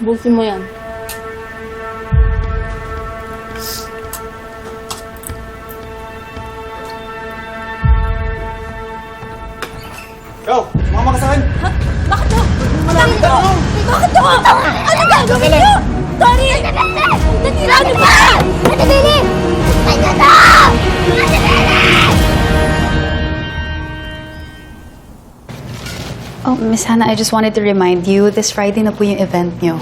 Ubusin mo yan. Yo, sumama ka sa akin. Ha? Bakit to? Malapit ka lang. Bakit to? Ano gagawin niyo? Tony! Natira niyo ba? Natibili! Kanya to! Natibili! Oh, Miss Hannah, I just wanted to remind you, this Friday na po yung event nyo.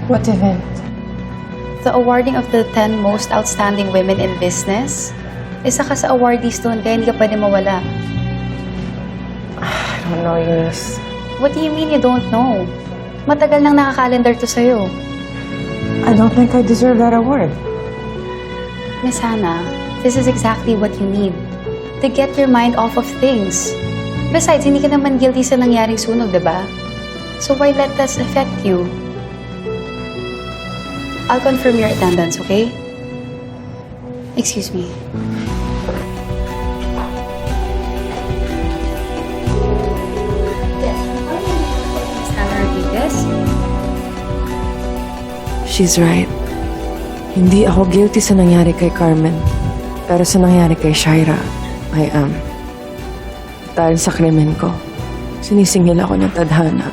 What event? The awarding of the 10 most outstanding women in business. Isa ka sa awardees doon, kaya hindi ka pwede mawala. I don't know, Eunice. What do you mean you don't know? Matagal nang nakakalendar to sa'yo. I don't think I deserve that award. Miss Hannah, this is exactly what you need. To get your mind off of things. Besides, hindi ka naman guilty sa nangyaring sunog, diba? So why let this affect you? I'll confirm your attendance, okay? Excuse me. Miss Hannah Rodriguez? She's right. Hindi ako guilty sa nangyari kay Carmen. Pero sa nangyari kay Shaira, I am. Dahil sa krimen ko, sinisingil ako ng tadhana.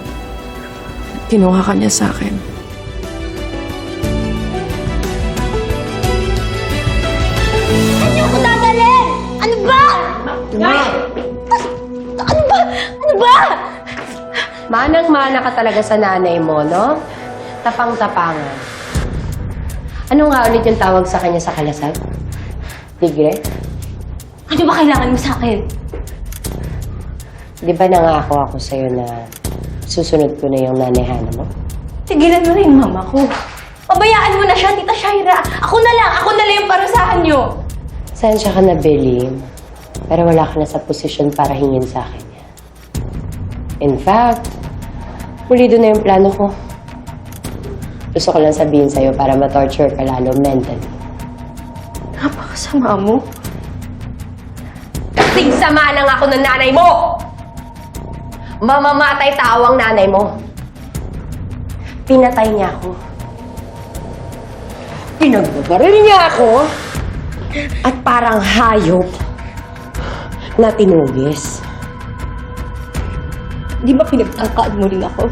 Kinuha ka niya sa akin. Saan niyo ako dadalhin? Ano ba? Ano ba? Ano ba? Manang-mana ka talaga sa nanay mo, no? Tapang-tapangan. Ano nga ulit yung tawag sa kanya sa kalasag? Tigre? Ano ba kailangan mo sa akin? Di ba nangako ako sa'yo na susunod ko na yung nanay Hannah mo? Tigilan mo na yung mama ko. Pabayaan mo na siya, Tita Shaira. Ako na lang yung parusahan niyo. Sensya ka na, Billy. Pero wala ka na sa posisyon para hingin sa akin. In fact, pulido na yung plano ko. Gusto ko lang sabihin sa'yo para ma-torture ka lalo mentally. Napakasama mo. Kasing sama lang ako ng nanay mo! Mamamatay tao ang nanay mo. Pinatay niya ako. Pinagbabaril niya ako. At parang hayop na tinugis. Di ba pinagtangkaan mo rin ako?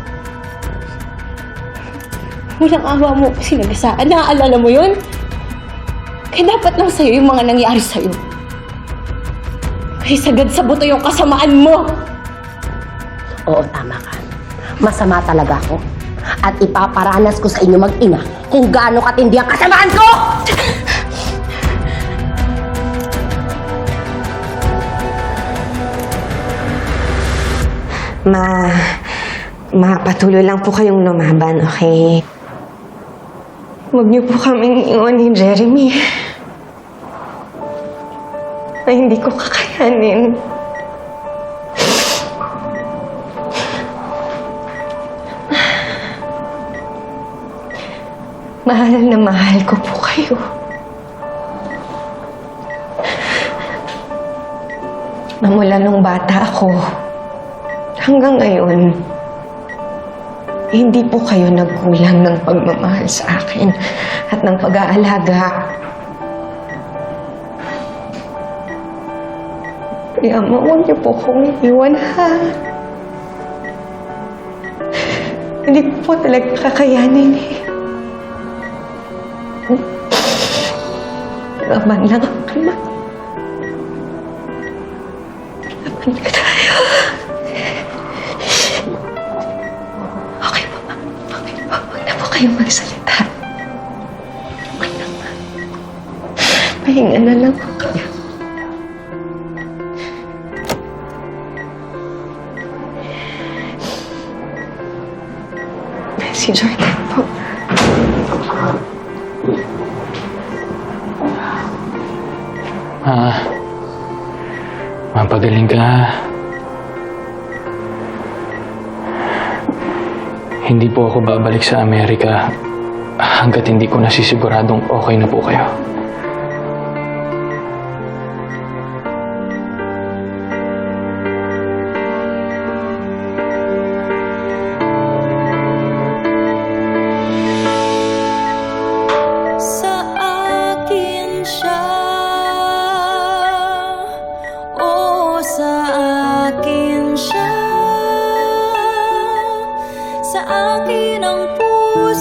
Walang awa mo kasi nagasaan. Naaalala mo yun? Kaya dapat lang sa'yo yung mga nangyari sa'yo. Kaya sagad sa buto yung kasamaan mo. Oo, tama ka. Masama talaga ako. At ipaparanas ko sa inyo mag-ina kung gaano katindi ang kasamaan ko! Patuloy lang po kayong lumaban, okay? Huwag niyo po kaming iwan ni Jeremy. Ay, hindi ko kakayanin. Mahal na mahal ko po kayo. Mula nung bata ako, hanggang ngayon, hindi po kayo nagkulang ng pagmamahal sa akin at ng pag-aalaga. Kaya huwag niyo po kong iwan, ha? Hindi ko po talaga kakayanin, eh. Laban lang ako, anak. Laban ka tayo. Okay po, ma. Okay po. Huwag na po kayong magsalita. Okay lang, ma. Pahinga na lang po kayo. Si Jordan po. Mapagaling ka. Hindi po ako babalik sa Amerika hanggat hindi ko nasisiguradong okay na po kayo.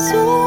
puso